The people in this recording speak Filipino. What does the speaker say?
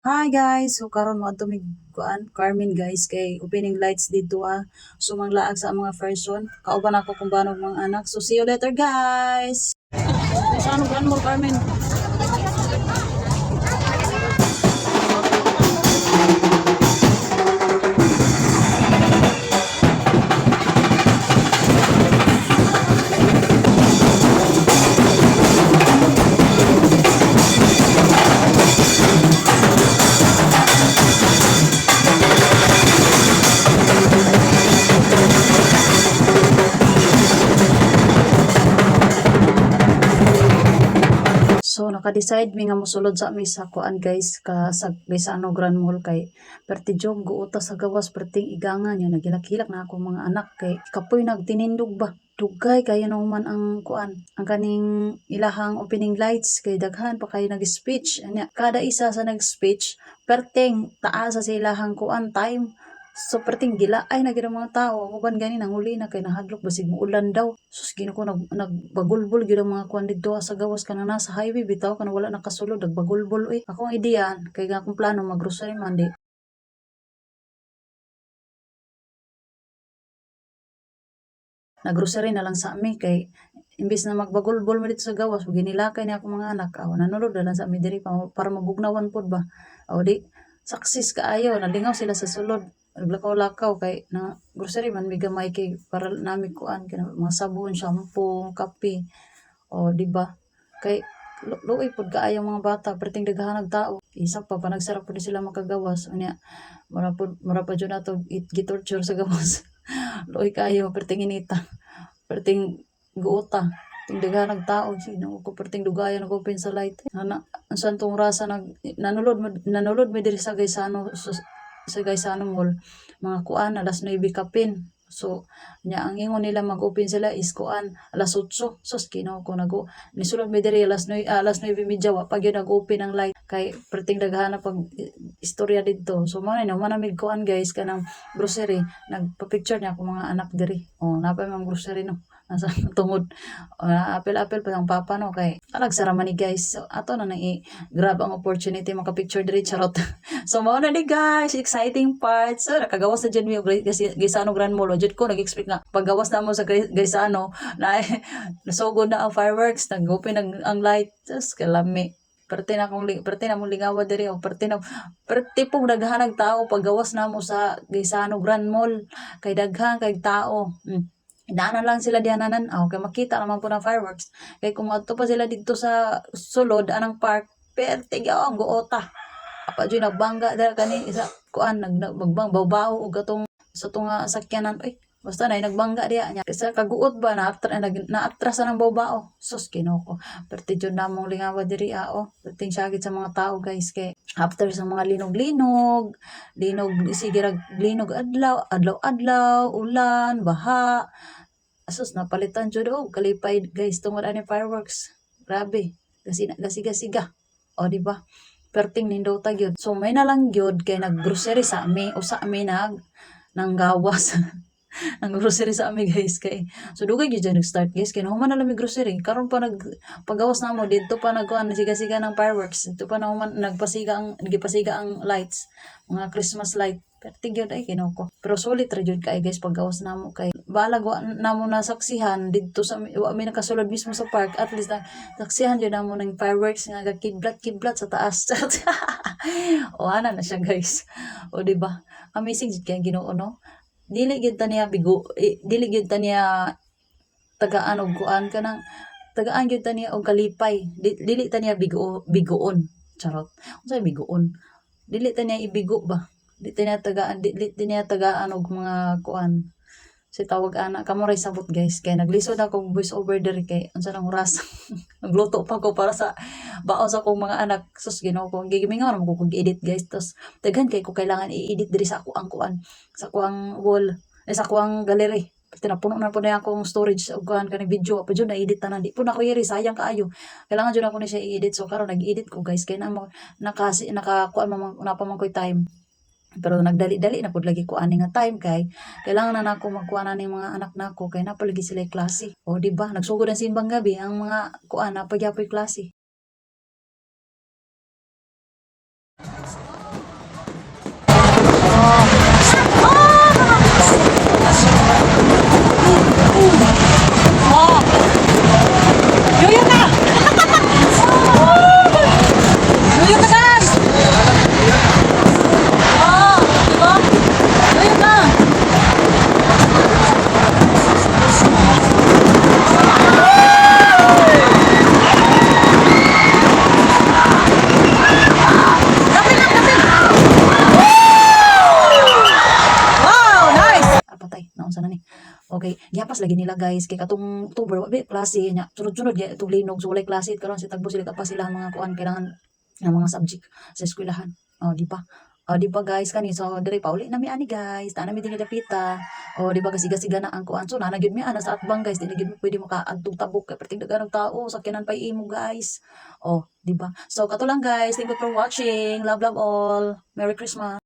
Hi guys, so karon mo ato mig Carmen guys kay opening lights dito So manglaag sa mga version. Kauban ako kung banog mga anak. So see you later guys. Saan mo Carmen? So naka-decide mi nga mosulod sa mi sa kuan guys ka sa Gaisano Grand Mall kay perti jog guuta sa gawas perting igangan yun nagilak-hilak na ako mga anak kay kapoy nagtinindog ba dugay kayo naman ang kuan ang kaning ilahang opening lights kay daghan pa kayo nag-speech anya kada isa sa nag-speech perting taas sa ilahang kuan time. So perting gila ay na gyud ang mga tao uban gani nanguli na kay nahadlok basig muulan daw. Sus gino ko nagbagulbol gyud ang mga kuan didto sa gawas kana nasa highway bitaw kana wala nakasulod nagbagulbol Ako ang ideya kay nga akong plano mag-grocery man di naggrocery na lang sa amin kay imbis na magbagulbol mo dito sa gawas ginilakay ni ako mga anak nanulod na lang sa amin diri para mabugnawan pod ba di saksis kaayo nalingaw sila sa sulod naglakaw-lakaw kay na grocery man may gamay kay para nami kuan kay mga sabon shampoo kape di ba kay luoy pod kaayo mga bata perting daghanag tao isa pa panagsarap pod sila makagawas unya mura pa jud nato gitorture sa gawas luoy kaayo perting inita perting guota ting daghanag tao sino ko perting dugayan nag-open sa light ang santong rasa nanulod mi diri sa Gaisano sa Gaisano Mall mga kuan alas 9 kapin. So, ang ingon nila mag-open sila is kuan alas 8. Sus, kinaw ko nisulod mi diri alas 9:30 wa pag yun nag-open ang light kay perting daghan pag istorya didto. So, mo na namig kuan guys kanang grocery. Nagpa-picture niya ako mga anak diri. Napay mga grocery no. Nasa tungod. Apel-apel pa ang papa no kay alag saraman ni guys. So, ato na grab ang opportunity maka-picture diri charot. So mao na ni guys, exciting part. So nakagawas na dyan mi Gaisano Grand Mall. Jud ko nag-expect nga paggawas na mo sa Gaisano na nasugod na ang fireworks, nag-open ang light. Just kalami. Parte na mong lingawa diri o parte pong daghanag tao paggawas na mo sa Gaisano Grand Mall kay daghan kay tao. Daanan lang sila diananan kay makita naman po ng fireworks kay kung adto pa sila dito sa sulod anang park perte ang guota apa dyan nagbangga dahil kani isa kuan nagbang bawbaw og atong sa tunga sakyanan basta na nagbangga diya nya kasi kaguot ba naatras ng bawbaw sus kinoko perti jud namong lingawa diri perting syagit sa mga tao guys kay after sa mga linog sige linog adlaw ulan baha sus napalitan jud kalipay guys tungod ani fireworks grabe gasiga di ba perting nindota gyud. So may na lang gyud kay naggrocery sa ami o sa ami nanggawas. Ang grocery sa ami guys kay so dugay gyud dyan nag-start guys kay nahuman na lang mi grocery karon pa paggawas na mo dito pa nagkuan siga-siga ng fireworks dito pa nahuman nagipasiga ang lights mga Christmas light perti gyud ay kinoko pero sulit ra gyud kay guys paggawas na mo kay balag wa na mo nasaksihan dito sa wa mi nakasulod mismo sa park at least saksihan gyud na mo ng fireworks nga kidlat sa taas ana na siya guys di ba amazing jud kay Ginoo no dili gyud ta niya dili gyud ta niya tagaan og kuan kanang tagaan gyud ta niya og kalipay dili ta niya bigoon charot unsay bigoon dili ta niya ibigo ba dili ta niya tagaan og mga kuan si tawag ana kamo ray sabot guys kay naglisod ako voice over diri kay unsa nang oras nagluto pa ko para sa baon sa akong mga anak sus Ginoo ko gigimingaw naman ko edit guys tos daghan kay ko kailangan i-edit diri sa ako ang kuan sa ako ang wall sa ako ang gallery tinapuno na po na akong storage ug kuan kanang video pa jud na edit tanan di po na ko yeri sayang kaayo kailangan jud ako ni siya i-edit so karon nag-edit ko guys kay nakakuan na pa man koy time pero nagdali-dali na pud lagi ko ani nga time kay kailangan na nako magkuha na ning mga anak nako kay napalagi sila klase di ba nagsugod ang simbang gabi ang mga kuan napagyapoy klase gihapas lagi nila guys kay katong October wa ba klase nya sunod-sunod gyud itong linog so walay klase karon si tagbo sila pa sila mga kuan kailangan nga mga subject sa eskwelahan. Oh, di ba? Oh, di ba guys kani so diri pa uli na mi ani guys, na mi dinhi dapita. Oh, di ba kasiga-siga na ang kuan so na gyud mi ana sa atbang guys, di na gyud mi pwede makaadtong tabok kay perting daghan ng tao sakyanan pa imo guys. Oh, di ba? So kato lang guys, thank you for watching. Love love all. Merry Christmas.